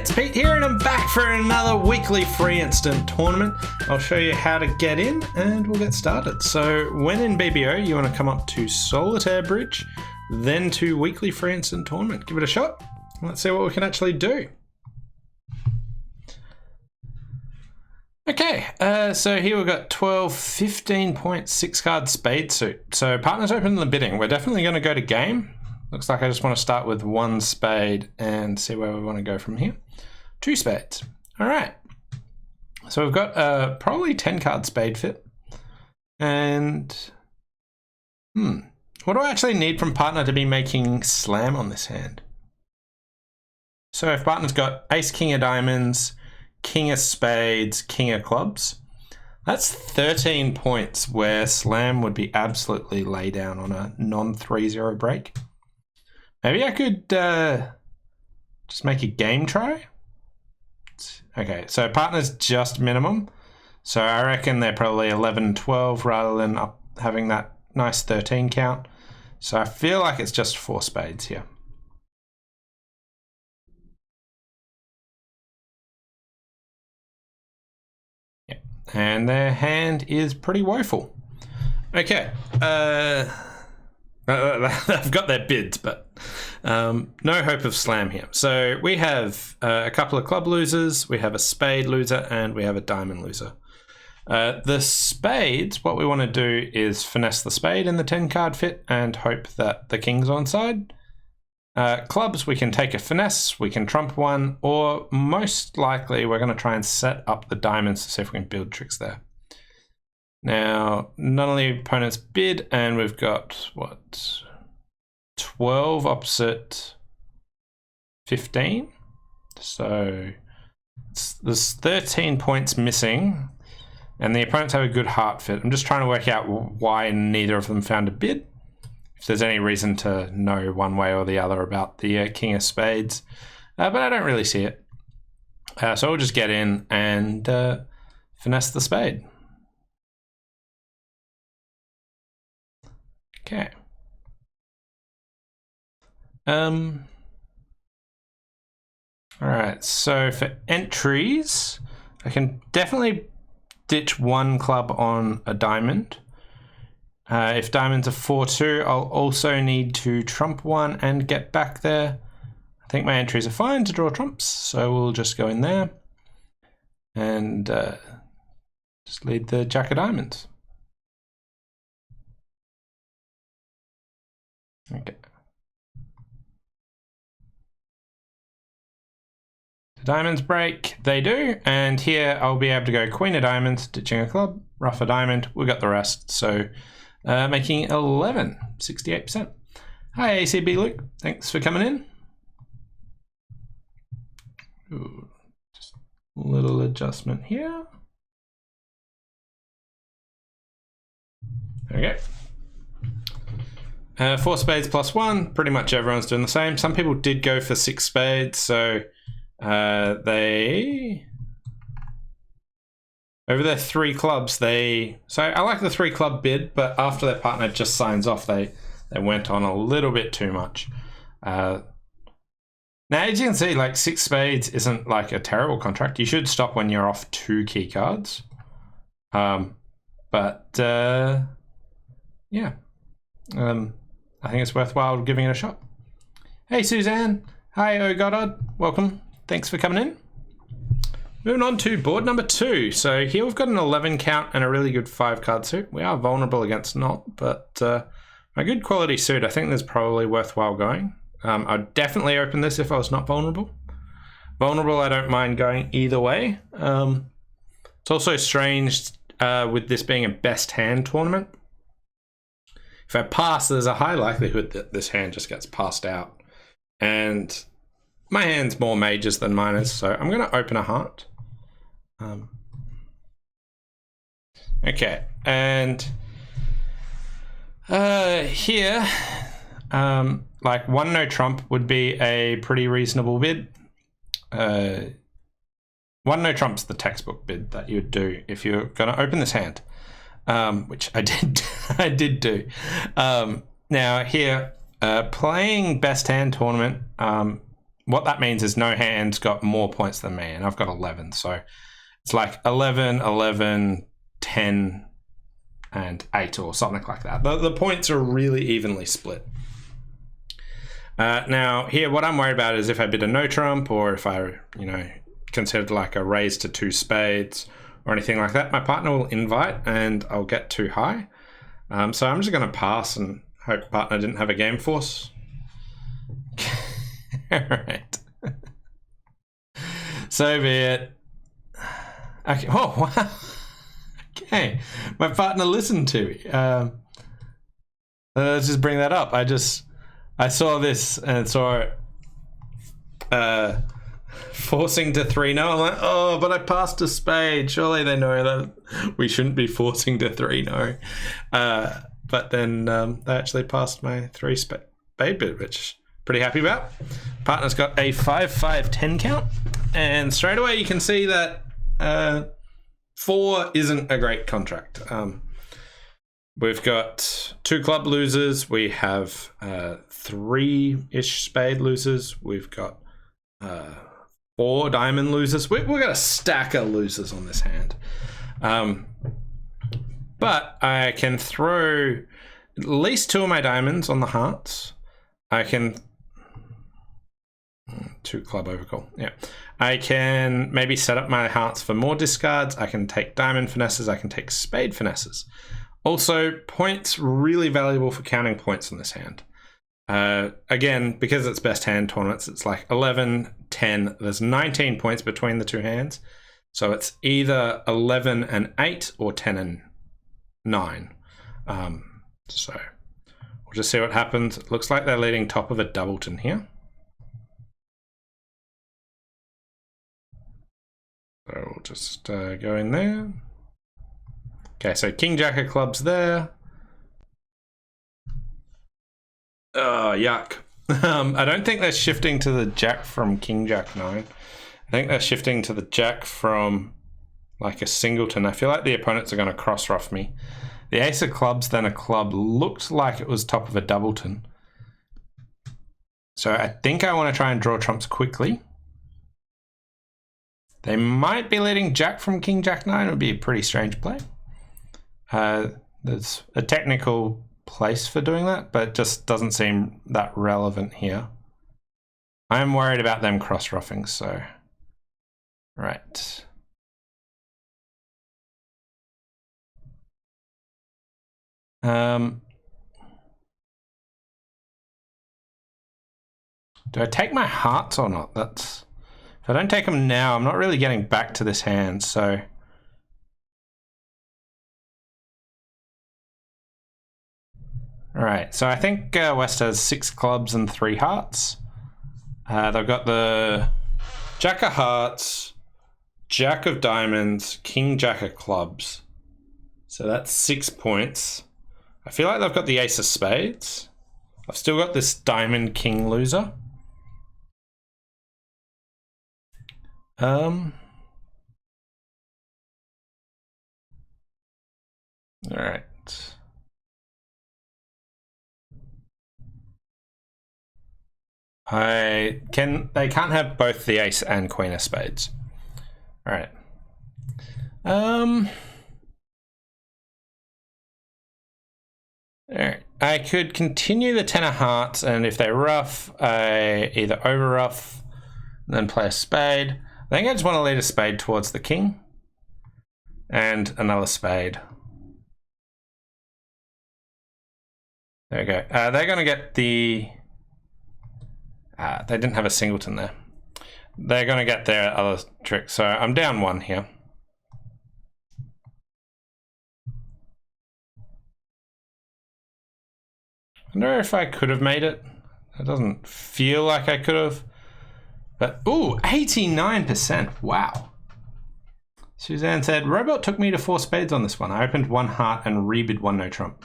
it's Pete here and I'm back for another weekly free instant tournament. I'll show you how to get in and we'll get started. So when in BBO, you want to come up to Solitaire Bridge, then to weekly free instant tournament. Give it a shot. Let's see what we can actually do. Okay, so here we've got 12, 15 point, 6 card spade suit. So partners open the bidding. We're definitely going to go to game. Looks like I just want to start with 1 spade and see where we want to go from here. 2 spades. All right. So we've got probably 10 card spade fit. And what do I actually need from partner to be making slam on this hand? So if partner's got ace, king of diamonds, king of spades, king of clubs, that's 13 points where slam would be absolutely lay down on a non-3-0 break. Maybe I could just make a game try. Okay, so partner's just minimum. So I reckon they're probably 11, 12 rather than having that nice 13 count. So I feel like it's just 4 spades here. And their hand is pretty woeful. Okay, I've got their bids, but no hope of slam here. So we have a couple of club losers, we have a spade loser, and we have a diamond loser. The spades, what we want to do is finesse the spade in the 10 card fit and hope that the king's onside. Clubs, we can take a finesse, we can trump one, or most likely we're going to try and set up the diamonds to see if we can build tricks there. Now, none of the opponents bid, and we've got, what, 12 opposite 15? So there's 13 points missing, and the opponents have a good heart fit. I'm just trying to work out why neither of them found a bid. If there's any reason to know one way or the other about the king of spades, but I don't really see it. So we'll just get in and finesse the spade. Okay. All right, so for entries, I can definitely ditch 1 club on a diamond. If diamonds are 4-2, I'll also need to trump 1 and get back there. I think my entries are fine to draw trumps, so we'll just go in there and just lead the jack of diamonds. Okay. The diamonds break, they do, and here I'll be able to go queen of diamonds, ditching a club, rough a diamond, we got the rest, so making 11, 68%. Hi ACB Luke, thanks for coming in. Ooh, just a little adjustment here. Okay. 4 spades plus 1, pretty much everyone's doing the same. Some people did go for 6 spades, so they... Over their 3 clubs, so I like the 3 club bid, but after their partner just signs off, they went on a little bit too much. Now, as you can see, like 6 spades isn't like a terrible contract. You should stop when you're off 2 key cards. Yeah. I think it's worthwhile giving it a shot. Hey, Suzanne. Hi, O Goddard. Welcome. Thanks for coming in. Moving on to board number 2. So here we've got an 11 count and a really good 5 card suit. We are vulnerable against not, but a good quality suit. I think there's probably worthwhile going. I'd definitely open this if I was not vulnerable. Vulnerable, I don't mind going either way. It's also strange with this being a best hand tournament. If I pass, there's a high likelihood that this hand just gets passed out. And my hand's more majors than mine is, so I'm going to open a heart. Okay, and here, like 1 no trump would be a pretty reasonable bid. 1 no trump's the textbook bid that you would do if you're going to open this hand, which I did. I did do. Now here, playing best hand tournament, what that means is no hand's got more points than me, and I've got 11. So it's like 11, 11, 10, and 8 or something like that. The points are really evenly split. Now, here, what I'm worried about is if I bid a no trump, or if I, considered like a raise to 2 spades or anything like that, my partner will invite and I'll get too high. So I'm just going to pass and hope partner didn't have a game force. All right. So be it. Okay. Oh, wow. Okay. My partner listened to me. Let's just bring that up. I saw this and saw it forcing to 3-0. I'm like, oh, but I passed a spade. Surely they know that we shouldn't be forcing to 3-0. But then they actually passed my 3 spade bid, which I'm pretty happy about. Partner's got a 5-5-10 count. And straight away you can see that 4 isn't a great contract. We've got 2 club losers. We have 3-ish spade losers. We've got 4 diamond losers. We've got a stack of losers on this hand. But I can throw at least 2 of my diamonds on the hearts. I can... 2 club overcall. Yeah. I can maybe set up my hearts for more discards. I can take diamond finesses. I can take spade finesses. Also, points really valuable for counting points in this hand. Again, because it's best hand tournaments, it's like 11, 10. There's 19 points between the 2 hands. So it's either 11 and 8 or 10 and 9. So we'll just see what happens. It looks like they're leading top of a doubleton here. So we'll just go in there. Okay, so King Jack of clubs there. Oh, yuck. I don't think they're shifting to the Jack from King Jack 9. I think they're shifting to the Jack from like a singleton. I feel like the opponents are going to cross ruff me. The Ace of clubs, then a club, looked like it was top of a doubleton. So I think I want to try and draw trumps quickly. They might be letting Jack from King Jack 9. It would be a pretty strange play. There's a technical place for doing that, but it just doesn't seem that relevant here. I'm worried about them cross-ruffing, so... Right. Do I take my hearts or not? That's... If I don't take them now, I'm not really getting back to this hand, so... Alright, so I think West has 6 clubs and 3 hearts. They've got the Jack of hearts, Jack of diamonds, King Jack of clubs. So that's 6 points. I feel like they've got the Ace of spades. I've still got this diamond king loser. Alright. They can't have both the ace and queen of spades. Alright. Alright. I could continue the 10 of hearts, and if they ruff, I either over ruff and then play a spade. I think I just want to lead a spade towards the king. And another spade. There we go. They're going to get the... they didn't have a singleton there. They're going to get their other trick. So I'm down 1 here. I wonder if I could have made it. It doesn't feel like I could have. But, ooh, 89%. Wow. Suzanne said, Robot took me to 4 spades on this one. I opened 1 heart and rebid 1 no trump.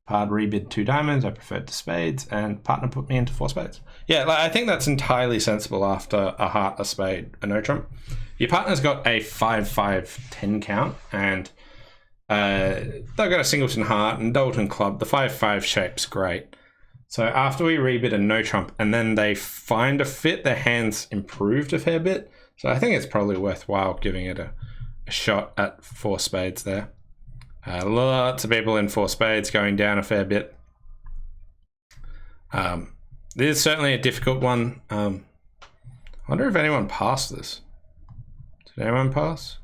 Pard rebid 2 diamonds. I preferred to spades, and partner put me into 4 spades. Yeah, I think that's entirely sensible after a heart, a spade, a no trump. Your partner's got a 5-5-10 count, and they've got a singleton heart and doubleton club. The 5-5 shape's great. So after we rebid a no trump and then they find a fit, their hand's improved a fair bit. So I think it's probably worthwhile giving it a shot at 4 spades there. Lots of people in 4 spades going down a fair bit. This is certainly a difficult one. I wonder if anyone passed this. Did anyone pass?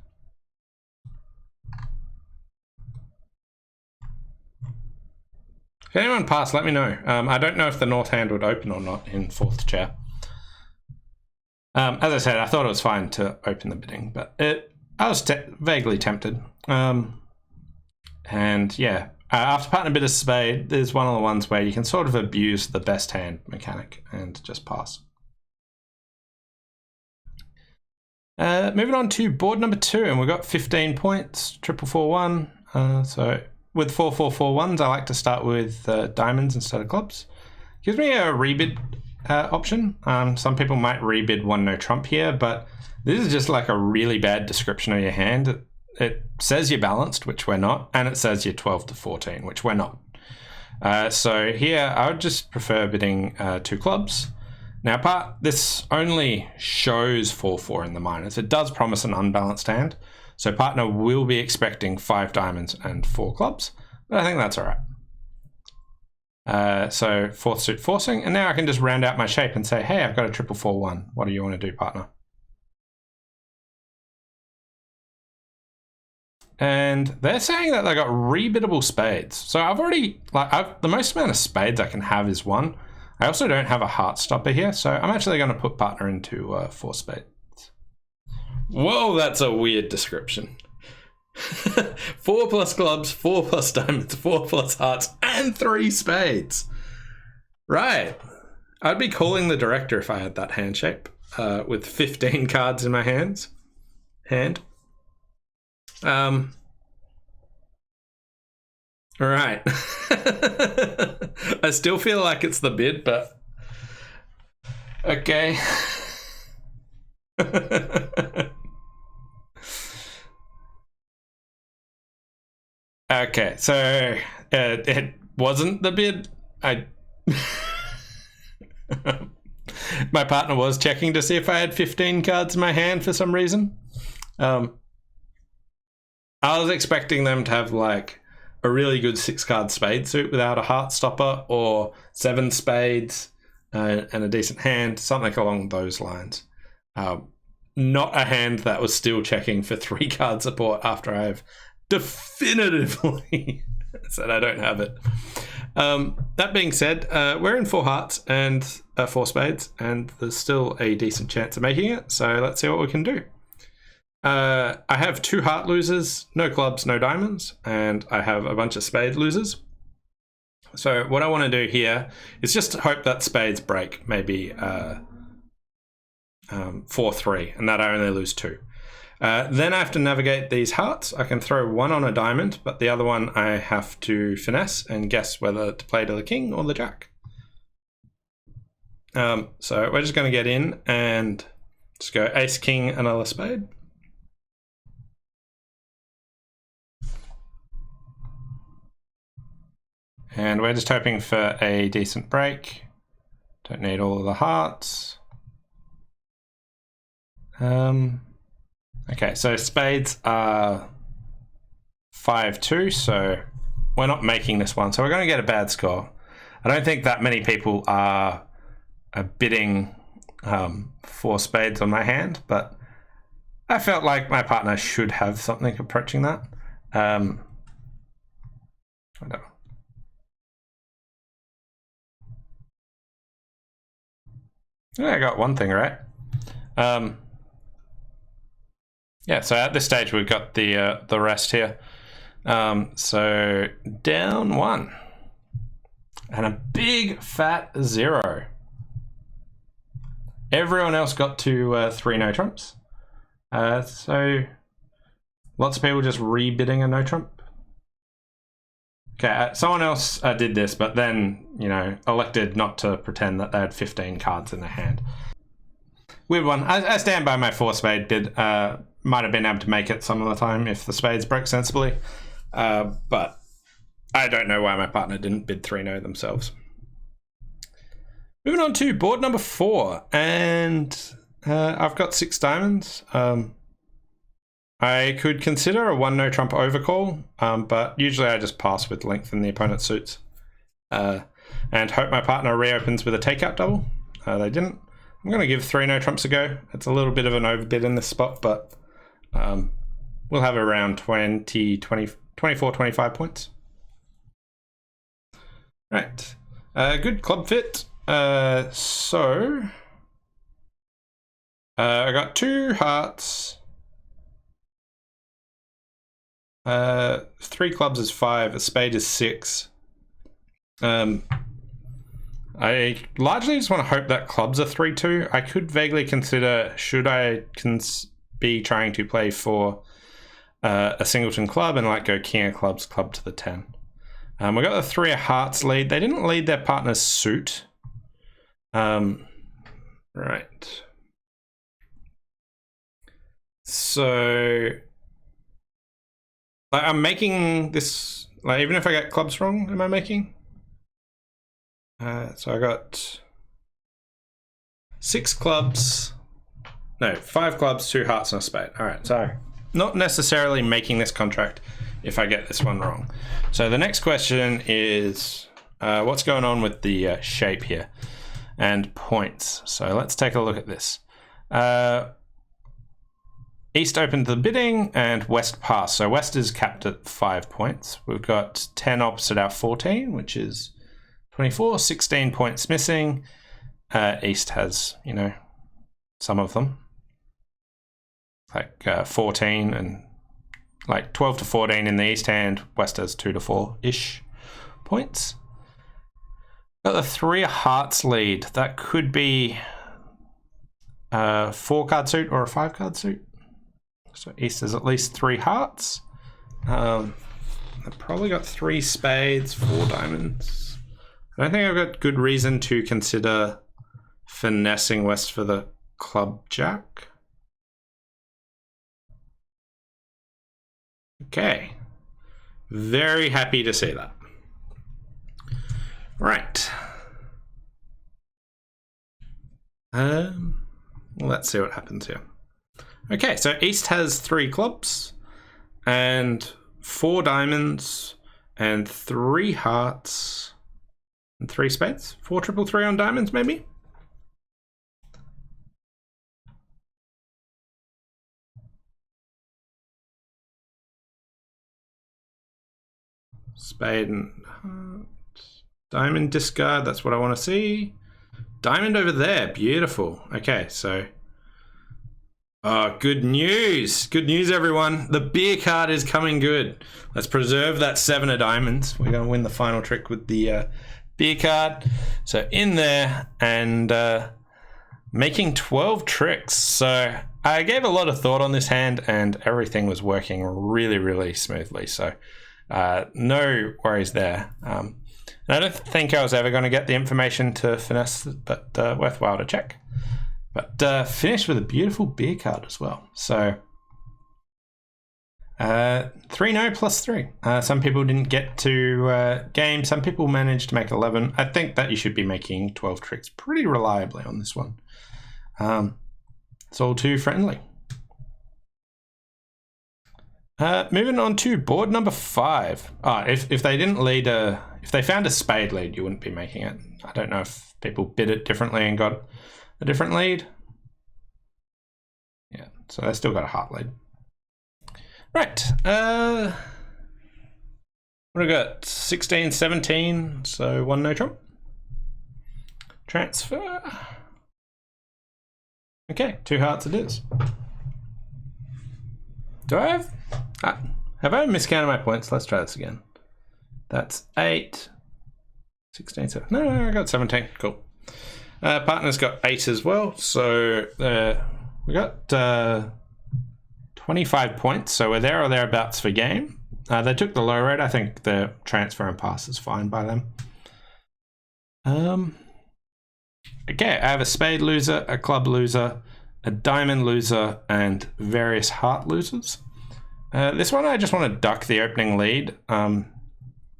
If anyone passed, let me know. I don't know if the north hand would open or not in 4th chair. As I said, I thought it was fine to open the bidding, but I was vaguely tempted. And yeah, after partner bid a spade, there's one of the ones where you can sort of abuse the best hand mechanic and just pass. Moving on to board number 2, and we've got 15 points, 4-4-1. So with 4-4-4-1s, I like to start with diamonds instead of clubs. Gives me a rebid option. Some people might rebid 1 no trump here, but this is just like a really bad description of your hand. It says you're balanced, which we're not, and it says you're 12-14, which we're not. So here, I would just prefer bidding 2 clubs. Now, this only shows 4-4 in the minors. It does promise an unbalanced hand, so partner will be expecting 5 diamonds and 4 clubs, but I think that's all right. So 4th suit forcing, and now I can just round out my shape and say, hey, I've got a 4-4-1. What do you want to do, partner? And they're saying that they got rebiddable spades. So I've already, the most amount of spades I can have is 1. I also don't have a heart stopper here, so I'm actually going to put partner into 4 spades. Whoa, that's a weird description. 4 plus clubs, 4 plus diamonds, 4 plus hearts, and 3 spades. Right. I'd be calling the director if I had that hand shape, with 15 cards in my hand. All right. I still feel like it's the bid, but okay. Okay, so it wasn't the bid. My partner was checking to see if I had 15 cards in my hand for some reason. I was expecting them to have like a really good 6-card spade suit without a heart stopper, or 7 spades and a decent hand, something along those lines. Not a hand that was still checking for 3-card support after I've definitively said I don't have it. That being said, we're in 4 hearts and 4 spades, and there's still a decent chance of making it, so let's see what we can do. I have 2 heart losers, no clubs, no diamonds, and I have a bunch of spade losers. So what I want to do here is just hope that spades break, maybe 4-3, and that I only lose 2. Then I have to navigate these hearts. I can throw 1 on a diamond, but the other one I have to finesse and guess whether to play to the king or the jack. So we're just going to get in and just go ace, king, another spade. And we're just hoping for a decent break. Don't need all of the hearts. Okay, so spades are 5-2, so we're not making this one. So we're going to get a bad score. I don't think that many people are bidding 4 spades on my hand, but I felt like my partner should have something approaching that. Whatever. Yeah, I got one thing right. Yeah, so at this stage we've got the rest here. So down 1 and a big fat 0. Everyone else got to 3 no trumps. So lots of people just rebidding a no trump. Okay, someone else did this, but then, you know, elected not to pretend that they had 15 cards in their hand. Weird one. I stand by my 4 spade bid. Might have been able to make it some of the time if the spades broke sensibly. But I don't know why my partner didn't bid 3 no themselves. Moving on to board number 4, and I've got 6 diamonds. I could consider a 1 no trump overcall, but usually I just pass with lengthen the opponent's suits. And hope my partner reopens with a takeout double. They didn't. I'm going to give 3 no trumps a go. It's a little bit of an overbid in this spot, but we'll have around 24, 25 points. Right. Good club fit. So I got 2 hearts. 3 clubs is 5. A spade is 6. I largely just want to hope that clubs are 3-2. I could vaguely consider, should I be trying to play for a singleton club and like go king of clubs, club to the 10. We got the 3 of hearts lead. They didn't lead their partner's suit. Right. So I'm making this, like, even if I get clubs wrong, am I making? So I got 6 clubs, no, 5 clubs, 2 hearts and a spade. All right, so not necessarily making this contract if I get this one wrong. So the next question is, what's going on with the shape here and points? So let's take a look at this. East opened the bidding and West passed. So West is capped at 5 points. We've got 10 opposite our 14, which is 24, 16 points missing. East has, you know, some of them. Like 14 and like 12 to 14 in the East hand. West has 2 to 4-ish points. Got the 3 of hearts lead. That could be a 4-card suit or a 5-card suit. So East has at least 3 hearts. I've probably got 3 spades, 4 diamonds. I don't think I've got good reason to consider finessing West for the club jack. Okay. Very happy to see that. Right. Let's see what happens here. Okay, so East has 3 clubs and 4 diamonds and 3 hearts and 3 spades. 4 triple 3 on diamonds, maybe? Spade and heart. Diamond discard, that's what I want to see. Diamond over there, beautiful. Okay, so good news. Good news, everyone. The beer card is coming good. Let's preserve that 7 of diamonds. We're going to win the final trick with the beer card. So in there and making 12 tricks. So I gave a lot of thought on this hand and everything was working really, really smoothly. So no worries there. And I don't think I was ever going to get the information to finesse, but worthwhile to check. But finished with a beautiful beer card as well. So 3 no plus 3. Some people didn't get to game. Some people managed to make 11. I think that you should be making 12 tricks pretty reliably on this one. It's all too friendly. Moving on to board number 5. If they didn't lead if they found a spade lead, you wouldn't be making it. I don't know if people bid it differently and got a different lead. Yeah, so they still got a heart lead. Right. What do we got? 16, 17. So 1 no trump. Transfer. Okay, 2 hearts it is. Do I have? Have I miscounted my points? Let's try this again. That's 8. 16, 7. No, I got 17. Cool. Partner's got 8 as well. So we got 25 points. So we're there or thereabouts for game. They took the low rate. I think the transfer and pass is fine by them. Okay, I have a spade loser, a club loser, a diamond loser, and various heart losers. This one I just want to duck the opening lead.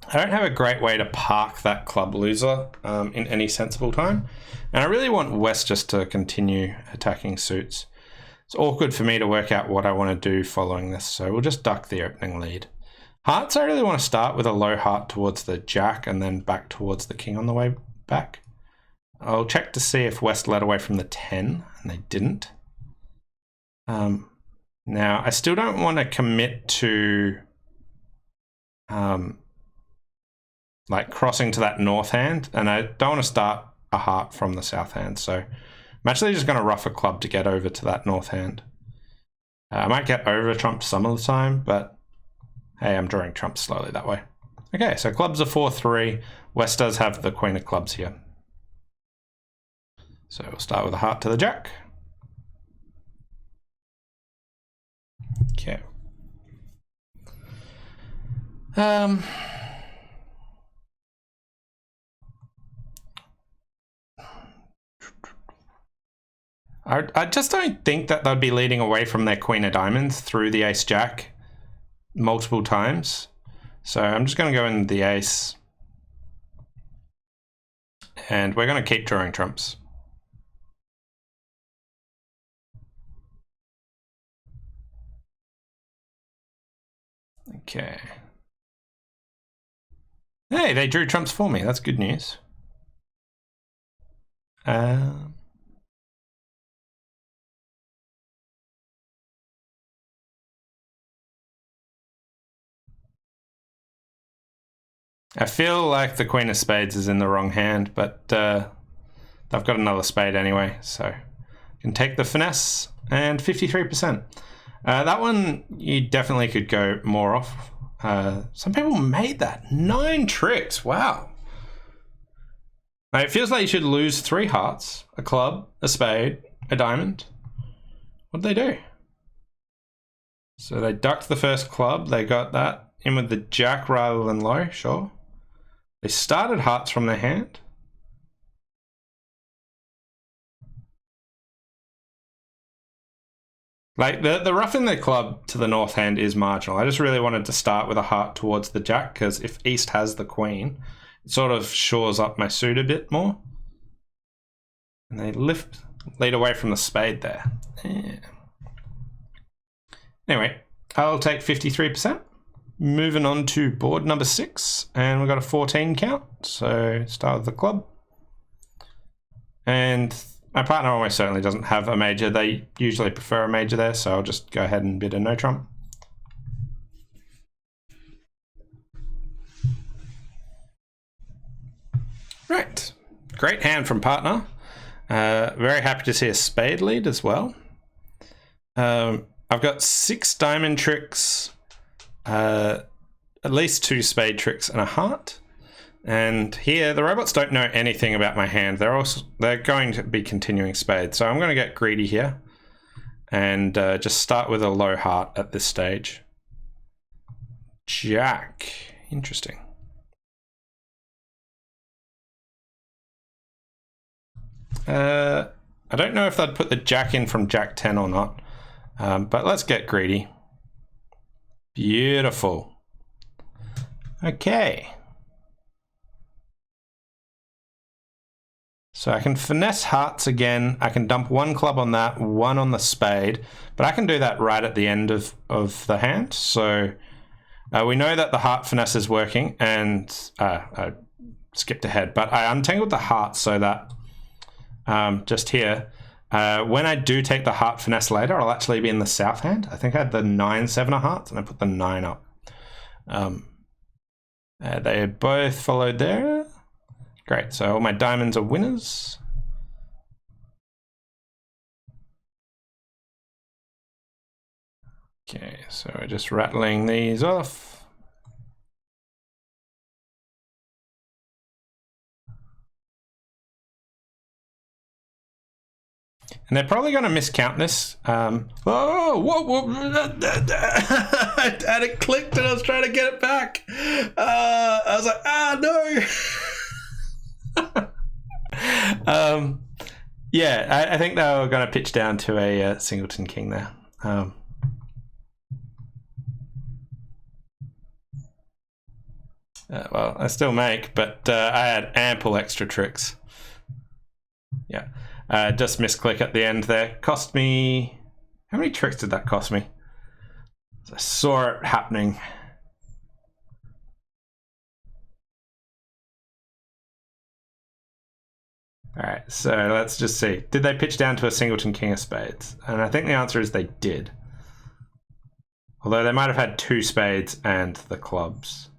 I don't have a great way to park that club loser in any sensible time. And I really want West just to continue attacking suits. It's awkward for me to work out what I want to do following this, so we'll just duck the opening lead. Hearts, I really want to start with a low heart towards the jack and then back towards the king on the way back. I'll check to see if West led away from the 10, and they didn't. Now, I still don't want to commit to like crossing to that north hand, and I don't want to start a heart from the south hand, so I'm actually just going to ruff a club to get over to that north hand. I might get over trump some of the time, but hey, I'm drawing trumps slowly that way. Okay, so clubs are 4-3. West does have the queen of clubs here. So we'll start with a heart to the jack. Okay. I just don't think that they'd be leading away from their queen of diamonds through the ace jack multiple times. So I'm just going to go in the ace. And we're going to keep drawing trumps. Okay. Hey, they drew trumps for me. That's good news. I feel like the queen of spades is in the wrong hand, but they've got another spade anyway, so I can take the finesse and 53%. That one you definitely could go more off. Some people made that. 9 tricks, wow. Now, it feels like you should lose 3 hearts, a club, a spade, a diamond. What'd they do? So they ducked the first club, they got that in with the jack rather than low, sure. They started hearts from their hand. Like, the roughing the club to the north hand is marginal. I just really wanted to start with a heart towards the jack, because if East has the queen, it sort of shores up my suit a bit more. And they lead away from the spade there. Yeah. Anyway, I'll take 53%. Moving on to board number 6, and we've got a 14 count, so start with the club. And my partner almost certainly doesn't have a major. They usually prefer a major there, so I'll just go ahead and bid a no trump. Right, great hand from partner. Very happy to see a spade lead as well. I've got 6 diamond tricks, at least 2 spade tricks and a heart. And here the robots don't know anything about my hand. They're going to be continuing spade, so I'm going to get greedy here and just start with a low heart at this stage. Jack, interesting. I don't know if they'd put the jack in from jack 10 or not, but let's get greedy. Beautiful. Okay. So I can finesse hearts again. I can dump 1 club on that, 1 on the spade, but I can do that right at the end of the hand. So we know that the heart finesse is working, and I skipped ahead, but I untangled the heart so that just here, when I do take the heart finesse later, I'll actually be in the south hand. I think I had the 9-7 of hearts, and I put the 9 up. They both followed there. Great, so all my diamonds are winners. Okay, so we're just rattling these off. And they're probably going to miscount this. Oh, whoa. I had it clicked and I was trying to get it back. I was like, no. Yeah, I think they were going to pitch down to a singleton king there. Well, I still make, but I had ample extra tricks. Yeah. Just misclick at the end there. Cost me... How many tricks did that cost me? I saw it happening. Alright, so let's just see. Did they pitch down to a singleton king of spades? And I think the answer is they did. Although they might have had 2 spades and the clubs.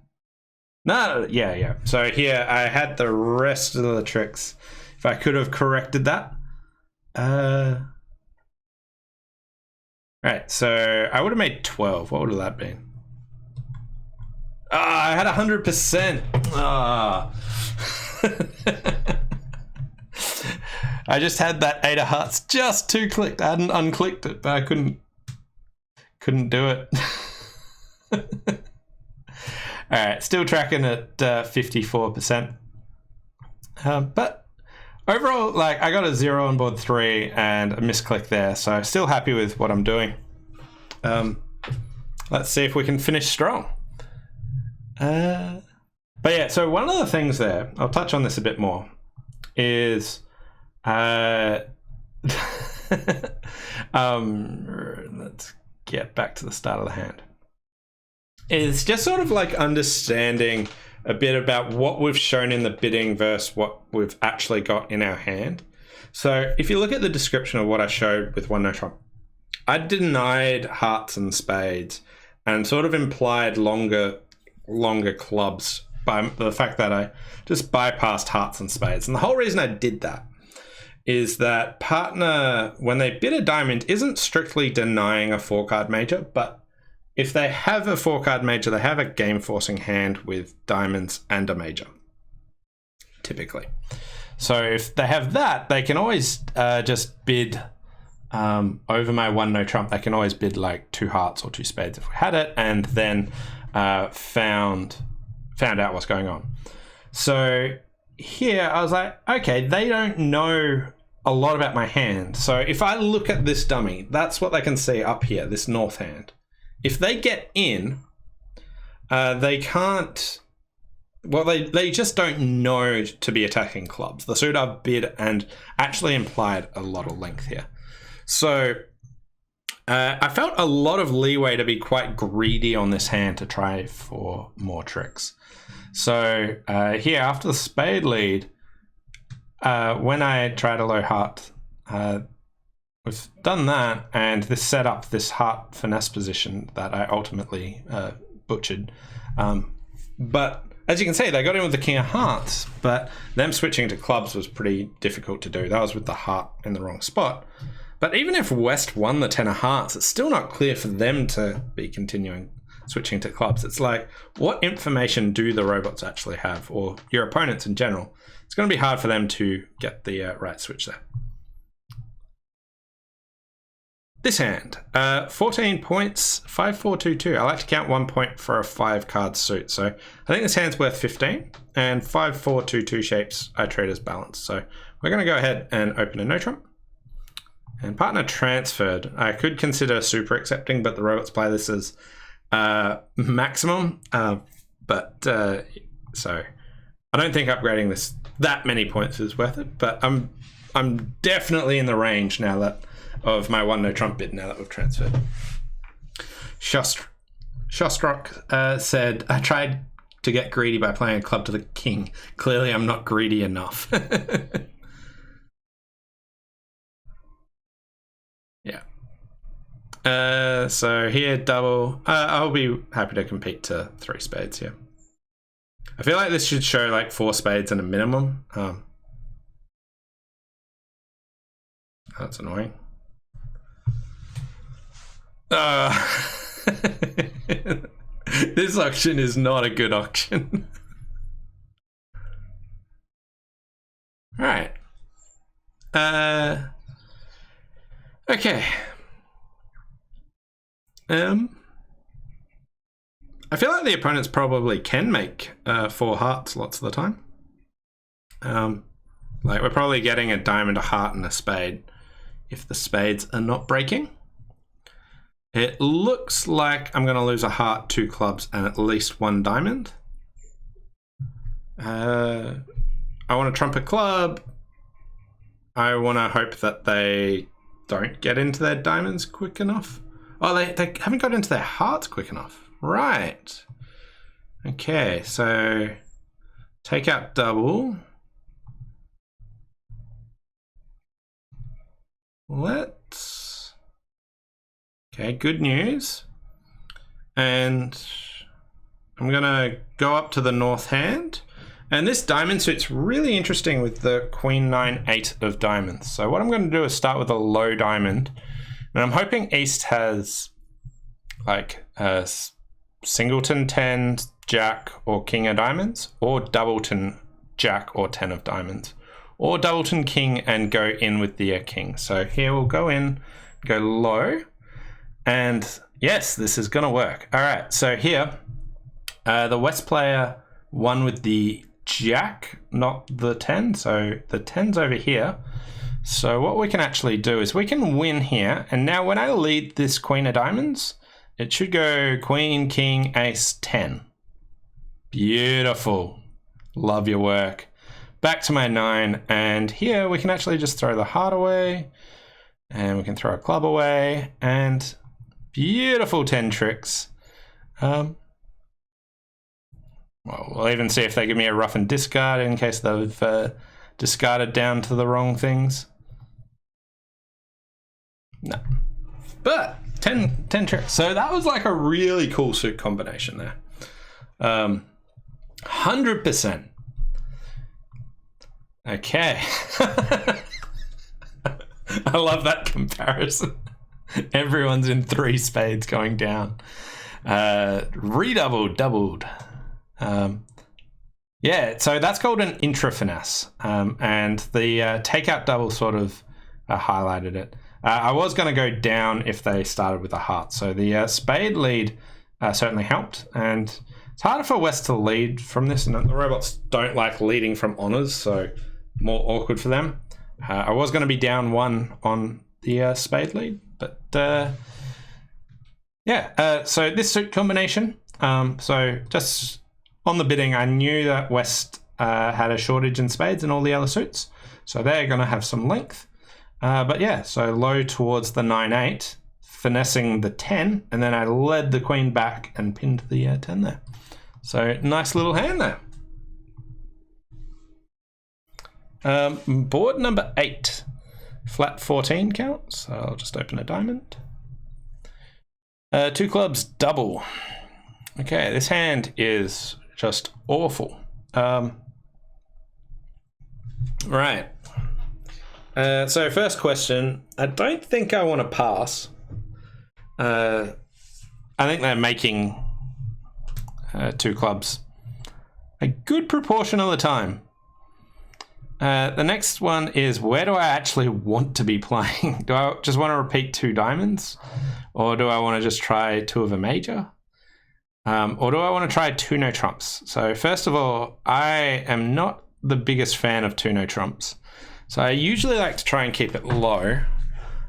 No, yeah. So here I had the rest of the tricks. If I could have corrected that. Right, so I would have made 12. What would have that been? I had 100%. I just had that 8 of hearts just 2-clicked. I hadn't unclicked it, but I couldn't do it. All right, still tracking at 54%. But overall, like, I got a 0 on board 3 and a misclick there, so still happy with what I'm doing. Let's see if we can finish strong. But yeah, so one of the things there, I'll touch on this a bit more, is let's get back to the start of the hand. Is just sort of like understanding a bit about what we've shown in the bidding versus what we've actually got in our hand. So if you look at the description of what I showed with one no trump, I denied hearts and spades and sort of implied longer clubs by the fact that I just bypassed hearts and spades. And the whole reason I did that is that partner, when they bid a diamond, isn't strictly denying a 4-card major, but if they have a 4-card major, they have a game-forcing hand with diamonds and a major, typically. So if they have that, they can always just bid over my one no trump. They can always bid like 2 hearts or 2 spades if we had it, and then found out what's going on. So here I was like, okay, they don't know a lot about my hand. So if I look at this dummy, that's what they can see up here, this north hand. If they get in, they can't... Well, they just don't know to be attacking clubs. The suit I've bid and actually implied a lot of length here. So I felt a lot of leeway to be quite greedy on this hand to try for more tricks. So here, after the spade lead, when I tried a low heart, we've done that, and this set up this heart finesse position that I ultimately butchered. But as you can see, they got in with the king of hearts, but them switching to clubs was pretty difficult to do. That was with the heart in the wrong spot. But even if West won the 10 of hearts, it's still not clear for them to be continuing switching to clubs. It's like, what information do the robots actually have, or your opponents in general? It's going to be hard for them to get the right switch there. This hand, 14 points, 5422. I like to count 1 point for a 5-card suit. So I think this hand's worth 15, and 5422 shapes I treat as balanced. So we're going to go ahead and open a no trump. And partner transferred. I could consider super accepting, but the robots play this as maximum. So I don't think upgrading this that many points is worth it. But I'm definitely in the range now that of my one no trump bid now that we've transferred. Shostrok said, I tried to get greedy by playing a club to the king. Clearly I'm not greedy enough. Yeah. So here, double. I'll be happy to compete to 3 spades here. I feel like this should show like 4 spades and a minimum. That's annoying. This auction is not a good auction. All right. Okay. I feel like the opponents probably can make 4 hearts lots of the time. Like we're probably getting a diamond, a heart, and a spade if the spades are not breaking. It looks like I'm going to lose a heart, 2 clubs, and at least 1 diamond. I want to trump a club. I want to hope that they don't get into their diamonds quick enough. Oh, they haven't got into their hearts quick enough. Right. Okay, so take out double. Let's... Okay, good news. And I'm going to go up to the north hand. And this diamond suit's really interesting with the Queen 9-8 of diamonds. So what I'm going to do is start with a low diamond. And I'm hoping East has like a singleton 10, Jack or King of diamonds, or doubleton Jack or 10 of diamonds, or doubleton King and go in with the King. So here we'll go in, go low, and yes, this is going to work. All right, so here, the West player won with the Jack, not the 10. So the 10's over here. So what we can actually do is we can win here. And now when I lead this Queen of diamonds, it should go Queen, King, Ace, 10. Beautiful. Love your work. Back to my 9. And here we can actually just throw the heart away. And we can throw a club away. And beautiful 10 tricks. Well, we'll even see if they give me a rough and discard in case they've discarded down to the wrong things. No. But 10 tricks. So that was like a really cool suit combination there. 100%. Okay. I love that comparison. Everyone's in 3 spades going down. Redoubled, doubled. Yeah, so that's called an intra finesse, and the takeout double sort of highlighted it. I was going to go down if they started with a heart, so the spade lead certainly helped, and it's harder for West to lead from this, and the robots don't like leading from honors, so more awkward for them. I was going to be down 1 on the spade lead, but yeah, so this suit combination, so just on the bidding, I knew that West had a shortage in spades in all the other suits, so they're going to have some length. But yeah, so low towards the 9-8, finessing the 10, and then I led the Queen back and pinned the 10 there. So nice little hand there. Board number 8, flat 14 counts. So I'll just open a diamond. 2 clubs, double. Okay, this hand is just awful. Right. So first question, I don't think I want to pass. I think they're making 2 clubs a good proportion of the time. The next one is, where do I actually want to be playing? Do I just want to repeat 2 diamonds? Or do I want to just try 2 of a major? Or do I want to try 2 no trumps? So first of all, I am not the biggest fan of 2 no trumps. So I usually like to try and keep it low.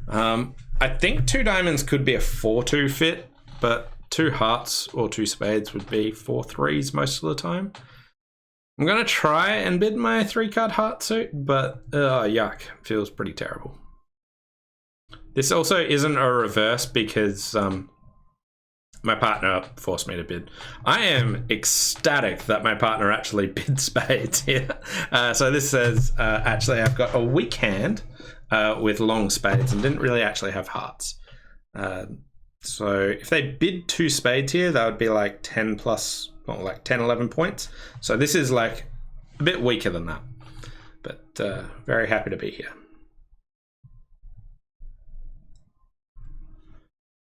I think 2 diamonds could be a 4-2 fit, but 2 hearts or 2 spades would be 4 3s most of the time. I'm going to try and bid my 3-card heart suit, but yuck, feels pretty terrible. This also isn't a reverse because my partner forced me to bid. I am ecstatic that my partner actually bid spades here. So this says, actually, I've got a weak hand with long spades and didn't really actually have hearts. So if they bid 2 spades here, that would be like 10 plus, well, like 10, 11 points. So this is like a bit weaker than that, but very happy to be here.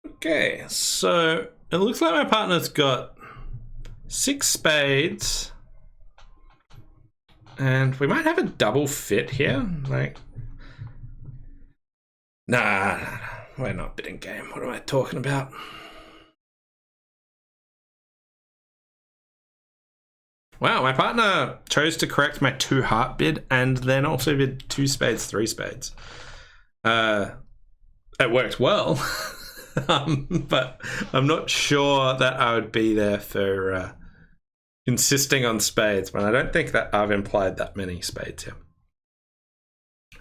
Okay, so it looks like my partner's got 6 spades, and we might have a double fit here. Like, nah, we're not bidding game. What am I talking about? Wow, my partner chose to correct my 2 heart bid and then also bid 2 spades, 3 spades. It worked well. But I'm not sure that I would be there for insisting on spades, but I don't think that I've implied that many spades here.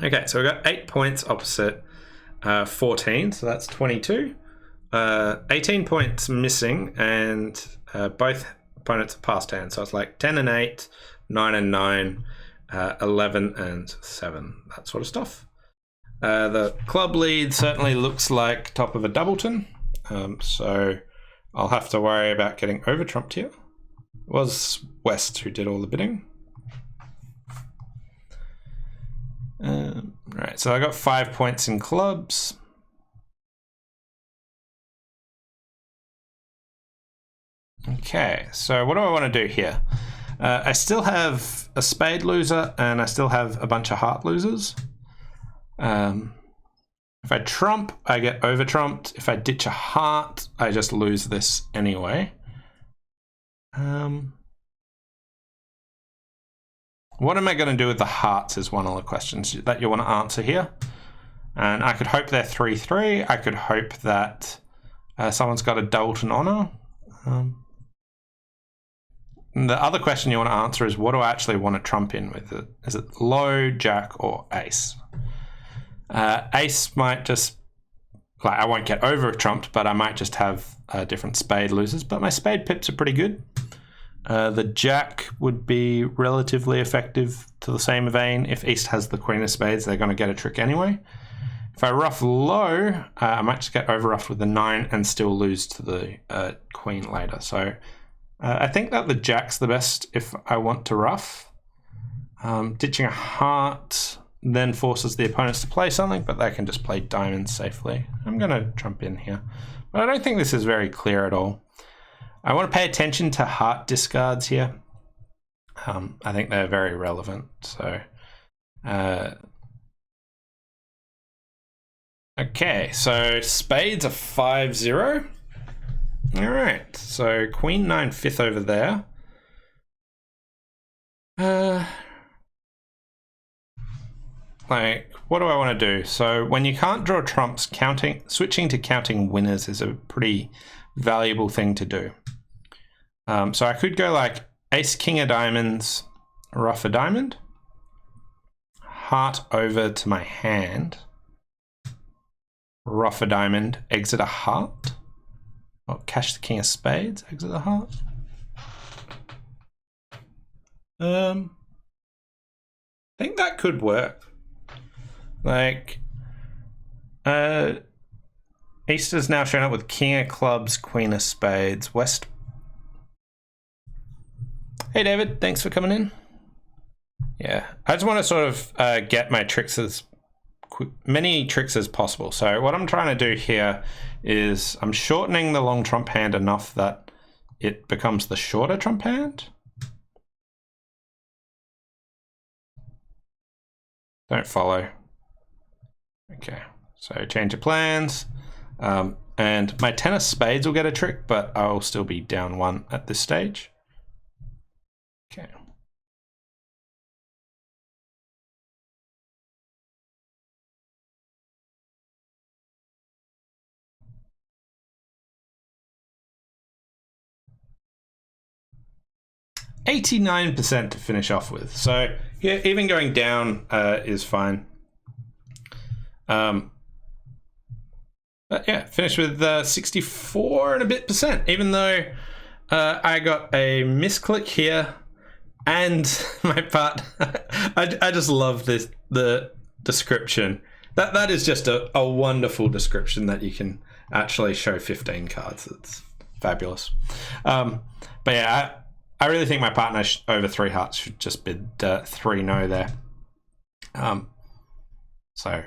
Okay, so we've got 8 points opposite 14, so that's 22. 18 points missing, and both opponents are past hand, so it's like 10 and 8, 9 and 9, 11 and 7, that sort of stuff. The club lead certainly looks like top of a doubleton, so I'll have to worry about getting over trumped here. It was West who did all the bidding. Right, so I got 5 points in clubs. Okay, so what do I want to do here? I still have a spade loser and I still have a bunch of heart losers. If I trump, I get over trumped. If I ditch a heart, I just lose this anyway. What am I going to do with the hearts is one of the questions that you want to answer here. And I could hope they're 3-3. I could hope that someone's got a doubleton honor. The other question you want to answer is, what do I actually want to trump in with it? Is it low, jack, or ace? Ace might just, like, I won't get over trumped, but I might just have different spade losers. But my spade pips are pretty good. The jack would be relatively effective to the same vein. If East has the queen of spades, they're going to get a trick anyway. If I ruff low, I might just get over ruffed with the 9 and still lose to the queen later. So I think that the jack's the best if I want to ruff. Ditching a heart then forces the opponents to play something, but they can just play diamonds safely. I'm going to trump in here, but I don't think this is very clear at all. I want to pay attention to heart discards here. I think they're very relevant. So, okay, so spades are 5-0. All right, so queen 9 5th over there. Like, what do I want to do? So when you can't draw trumps, switching to counting winners is a pretty valuable thing to do. So I could go like ace king of diamonds, ruff a diamond, heart over to my hand, ruff a diamond, exit a heart, or cash the king of spades, exit a heart. I think that could work. Like, East has now shown up with king of clubs, queen of spades. West. Hey David, thanks for coming in. Yeah, I just want to sort of get my tricks as many tricks as possible. So what I'm trying to do here is I'm shortening the long trump hand enough that it becomes the shorter trump hand. Don't follow. Okay, so change of plans. And my 10 of spades will get a trick, but I'll still be down 1 at this stage. Okay. $89% to finish off with. So yeah, even going down is fine. But yeah, finished with 64 and a bit percent, even though I got a misclick here and my part. I just love this, the description. That is just a wonderful description that you can actually show 15 cards. It's fabulous. But yeah, I really think my partner over 3 hearts should just bid 3 no there. So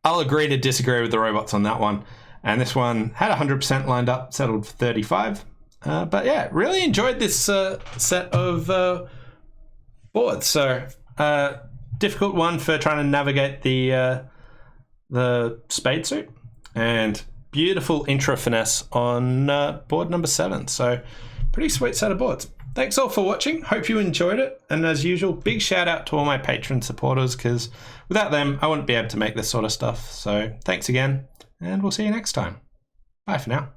I'll agree to disagree with the robots on that one. And this one had 100% lined up, settled for 35. But yeah, really enjoyed this set of boards. So difficult one for trying to navigate the spade suit, and beautiful intra finesse on board number 7. So pretty sweet set of boards. Thanks all for watching. Hope you enjoyed it. And as usual, big shout out to all my Patreon supporters, because without them, I wouldn't be able to make this sort of stuff. So thanks again, and we'll see you next time. Bye for now.